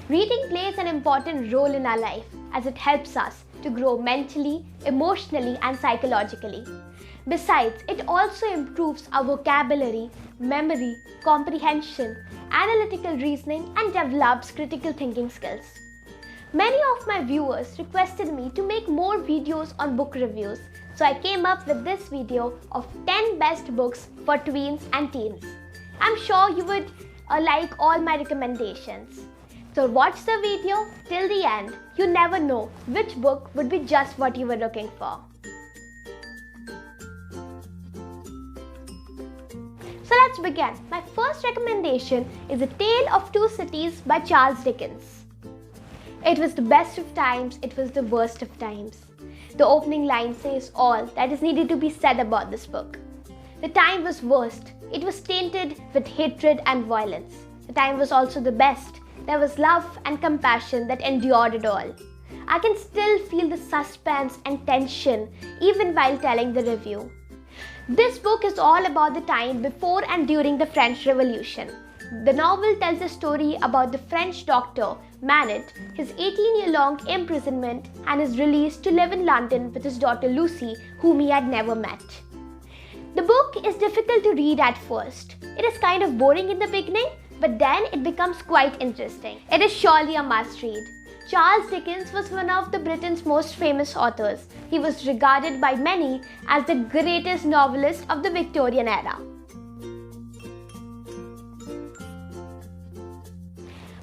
Reading plays an important role in our life as it helps us to grow mentally, emotionally, and psychologically. Besides, it also improves our vocabulary, memory, comprehension, analytical reasoning, and develops critical thinking skills. Many of my viewers requested me to make more videos on book reviews, so I came up with this video of 10 best books for tweens and teens. I'm sure you would like all my recommendations. So watch the video till the end. You never know which book would be just what you were looking for. So let's begin. My first recommendation is A Tale of Two Cities by Charles Dickens. It was the best of times, it was the worst of times. The opening line says all that is needed to be said about this book. The time was worst. It was tainted with hatred and violence. The time was also the best. There was love and compassion that endured it all. I can still feel the suspense and tension even while telling the review. This book is all about the time before and during the French Revolution. The novel tells a story about the French doctor, Manet, his 18-year-long imprisonment, and his release to live in London with his daughter Lucy, whom he had never met. The book is difficult to read at first. It is kind of boring in the beginning, but then it becomes quite interesting. It is surely a must-read. Charles Dickens was one of the Britain's most famous authors. He was regarded by many as the greatest novelist of the Victorian era.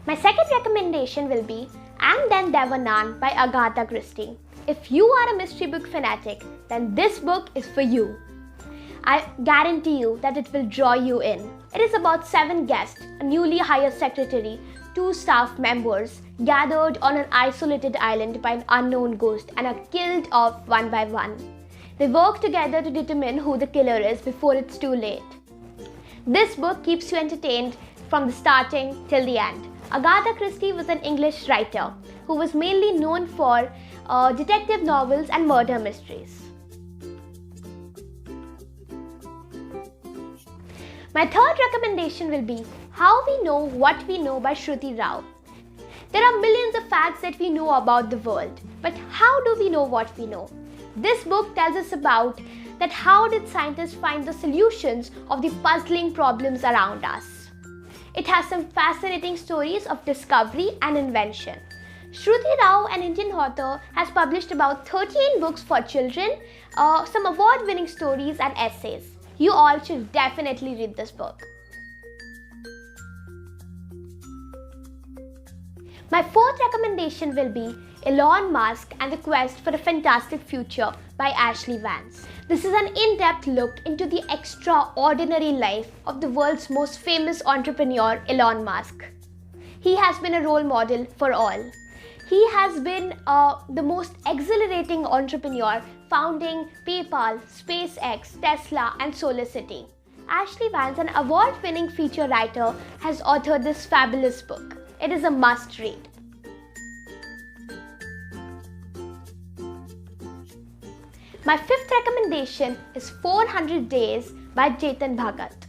My second recommendation will be And Then There Were None by Agatha Christie. If you are a mystery book fanatic, then this book is for you. I guarantee you that it will draw you in. It is about 7 guests, a newly hired secretary, 2 staff members, gathered on an isolated island by an unknown ghost and are killed off one by one. They work together to determine who the killer is before it's too late. This book keeps you entertained from the starting till the end. Agatha Christie was an English writer who was mainly known for detective novels and murder mysteries. My third recommendation will be How We Know What We Know by Shruti Rao. There are millions of facts that we know about the world, but how do we know what we know? This book tells us about that how did scientists find the solutions of the puzzling problems around us. It has some fascinating stories of discovery and invention. Shruti Rao, an Indian author, has published about 13 books for children, some award-winning stories and essays. You all should definitely read this book. My fourth recommendation will be Elon Musk and the Quest for a Fantastic Future by Ashlee Vance. This is an in-depth look into the extraordinary life of the world's most famous entrepreneur, Elon Musk. He has been a role model for all. He has been the most exhilarating entrepreneur, founding PayPal, SpaceX, Tesla, and SolarCity. Ashlee Vance, an award-winning feature writer, has authored this fabulous book. It is a must-read. My fifth recommendation is 400 Days by Chetan, Bhagat.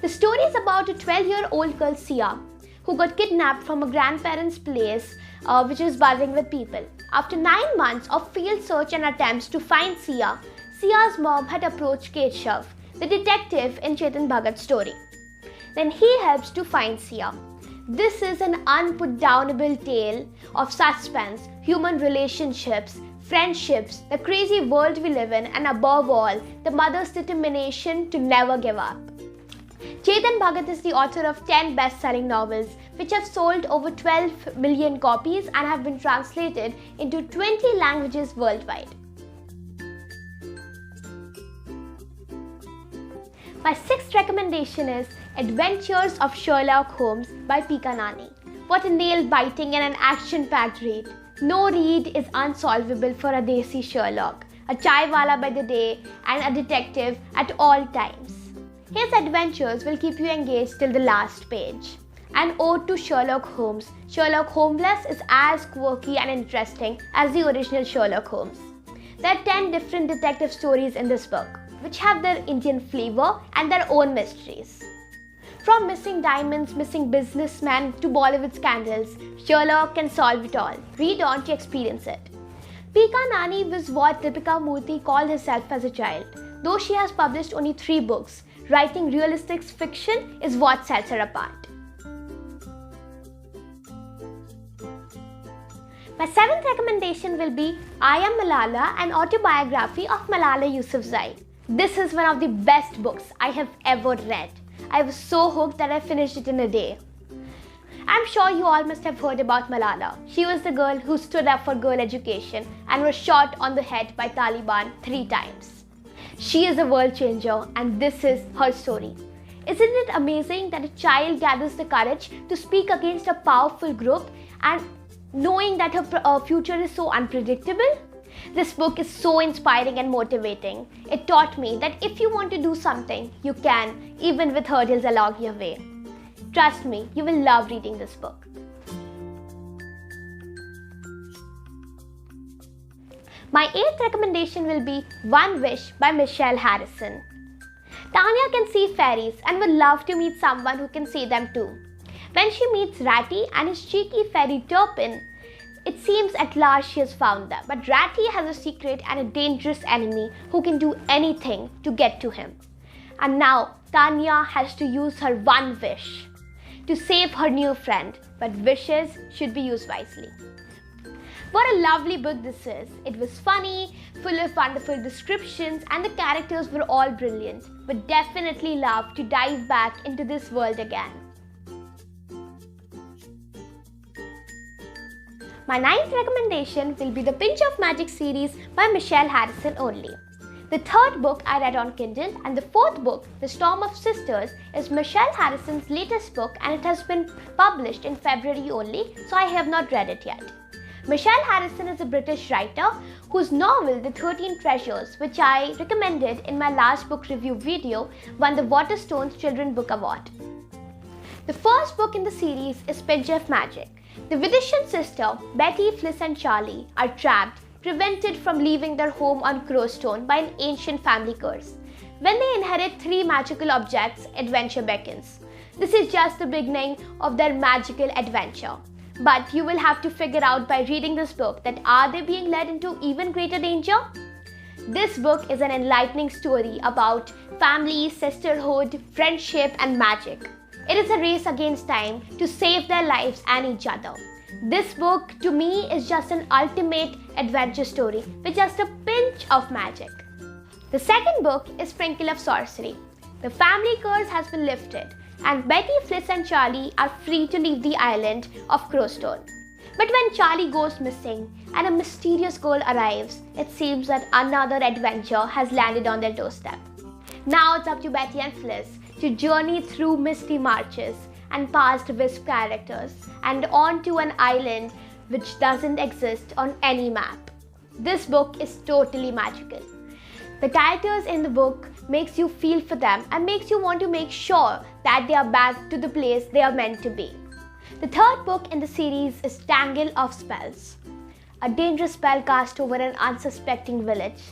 The story is about a 12-year-old girl, Sia, who got kidnapped from a grandparent's place which is buzzing with people. After 9 months of field search and attempts to find Sia, Sia's mom had approached Keshav, the detective in Chetan Bhagat's story. Then he helps to find Sia. This is an unputdownable tale of suspense, human relationships, friendships, the crazy world we live in, and above all, the mother's determination to never give up. Chetan Bhagat is the author of 10 best-selling novels, which have sold over 12 million copies and have been translated into 20 languages worldwide. My sixth recommendation is Adventures of Sherlock Holmes by Pika, Nani. What a nail-biting and an action-packed read. No read is unsolvable for a desi Sherlock, a chaiwala by the day and a detective at all times. His adventures will keep you engaged till the last page. An ode to Sherlock Holmes, Sherlock Holmeless is as quirky and interesting as the original Sherlock Holmes. There are 10 different detective stories in this book, which have their Indian flavor and their own mysteries. From missing diamonds, missing businessmen to Bollywood scandals, Shrilok can solve it all. Read on to experience it. Pika Nani was what Deepika Murthy called herself as a child. Though she has published only 3 books, writing realistic fiction is what sets her apart. My 7th recommendation will be I Am Malala, an autobiography of Malala Yousafzai. This is one of the best books I have ever read. I was so hooked that I finished it in a day. I'm sure you all must have heard about Malala. She was the girl who stood up for girl education and was shot on the head by Taliban 3 times. She is a world changer and this is her story. Isn't it amazing that a child gathers the courage to speak against a powerful group and knowing that her future is so unpredictable? This book is so inspiring and motivating. It taught me that if you want to do something, you can, even with hurdles along your way. Trust me, you will love reading this book. My 8th recommendation will be One Wish by Michelle Harrison. Tanya can see fairies and would love to meet someone who can see them too. When she meets Ratty and his cheeky fairy Turpin, it seems at last she has found them. But Ratty has a secret and a dangerous enemy who can do anything to get to him. And now Tanya has to use her one wish to save her new friend. But wishes should be used wisely. What a lovely book this is. It was funny, full of wonderful descriptions, and the characters were all brilliant. Would definitely love to dive back into this world again. My 9th recommendation will be the Pinch of Magic series by Michelle Harrison only. The 3rd book I read on Kindle and the 4th book, The Storm of Sisters, is Michelle Harrison's latest book and it has been published in February only, so I have not read it yet. Michelle Harrison is a British writer whose novel The 13 Treasures, which I recommended in my last book review video, won the Waterstones Children's Book Award. The first book in the series is Pinch of Magic. The Vidishan sister, Betty, Fliss and Charlie, are trapped, prevented from leaving their home on Crowstone by an ancient family curse. When they inherit 3 magical objects, adventure beckons. This is just the beginning of their magical adventure. But you will have to figure out by reading this book that are they being led into even greater danger? This book is an enlightening story about family, sisterhood, friendship and magic. It is a race against time to save their lives and each other. This book to me is just an ultimate adventure story with just a pinch of magic. The second book is Sprinkle of Sorcery. The family curse has been lifted and Betty, Fliss and Charlie are free to leave the island of Crowstone. But when Charlie goes missing and a mysterious girl arrives, it seems that another adventure has landed on their doorstep. Now it's up to Betty and Fliss to journey through misty marches and past wisp characters and onto an island which doesn't exist on any map. This book is totally magical. The characters in the book makes you feel for them and makes you want to make sure that they are back to the place they are meant to be. The 3rd book in the series is Tangle of Spells. A dangerous spell cast over an unsuspecting village.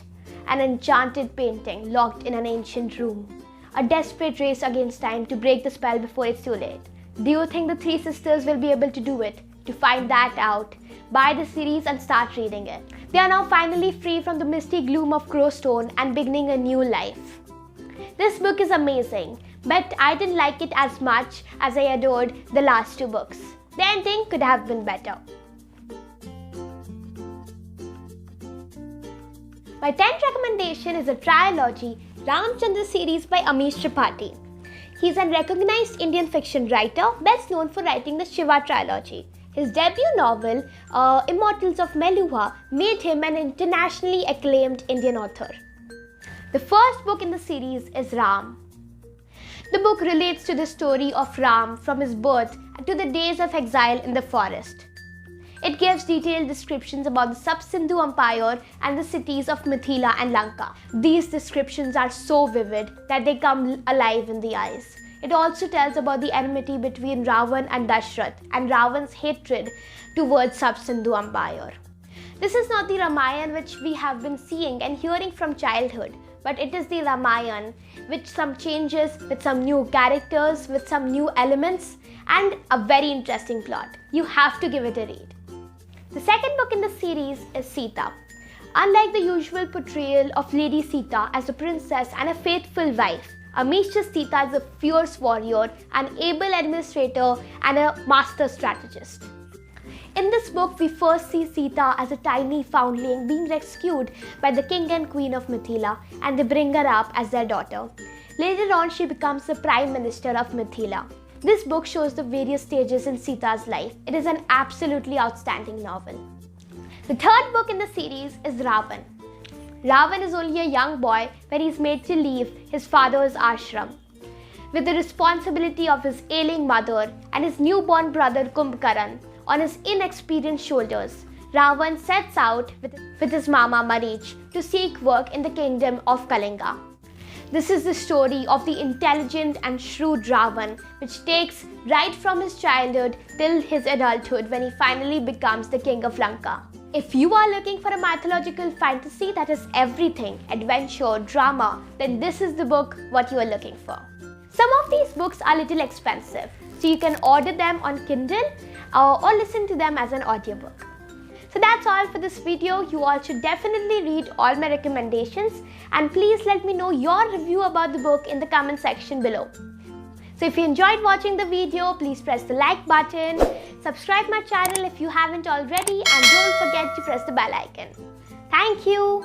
An enchanted painting locked in an ancient room. A desperate race against time to break the spell before it's too late. Do you think the 3 sisters will be able to do it? To find that out, buy the series and start reading it. They are now finally free from the misty gloom of Crowstone and beginning a new life. This book is amazing, but I didn't like it as much as I adored the last 2 books. The ending could have been better. My 10th recommendation is a trilogy, Chandra series by Amish Tripathi. He's a recognized Indian fiction writer, best known for writing the Shiva trilogy. His debut novel, Immortals of Meluha, made him an internationally acclaimed Indian author. The first book in the series is Ram. The book relates to the story of Ram from his birth to the days of exile in the forest. It gives detailed descriptions about the Sub-Sindhu Empire and the cities of Mithila and Lanka. These descriptions are so vivid that they come alive in the eyes. It also tells about the enmity between Ravan and Dashrath and Ravan's hatred towards Sub-Sindhu Empire. This is not the Ramayana which we have been seeing and hearing from childhood. but it is the Ramayana with some changes, with some new characters, with some new elements, and a very interesting plot. You have to give it a read. The second book in the series is Sita. Unlike the usual portrayal of Lady Sita as a princess and a faithful wife, Amish's Sita is a fierce warrior, an able administrator, and a master strategist. In this book, we first see Sita as a tiny foundling being rescued by the king and queen of Mithila, and they bring her up as their daughter. Later on, she becomes the prime minister of Mithila. This book shows the various stages in Sita's life. It is an absolutely outstanding novel. The third book in the series is Ravan. Ravan is only a young boy when he is made to leave his father's ashram. With the responsibility of his ailing mother and his newborn brother Kumbhakaran on his inexperienced shoulders, Ravan sets out with his mama Marich to seek work in the kingdom of Kalinga. This is the story of the intelligent and shrewd Ravan, which takes right from his childhood till his adulthood when he finally becomes the king of Lanka. If you are looking for a mythological fantasy that is everything, adventure, drama, then this is the book what you are looking for. Some of these books are a little expensive, so you can order them on Kindle or listen to them as an audiobook. So that's all for this video. You all should definitely read all my recommendations, and please let me know your review about the book in the comment section below. So if you enjoyed watching the video, please press the like button, subscribe my channel if you haven't already, and don't forget to press the bell icon. Thank you.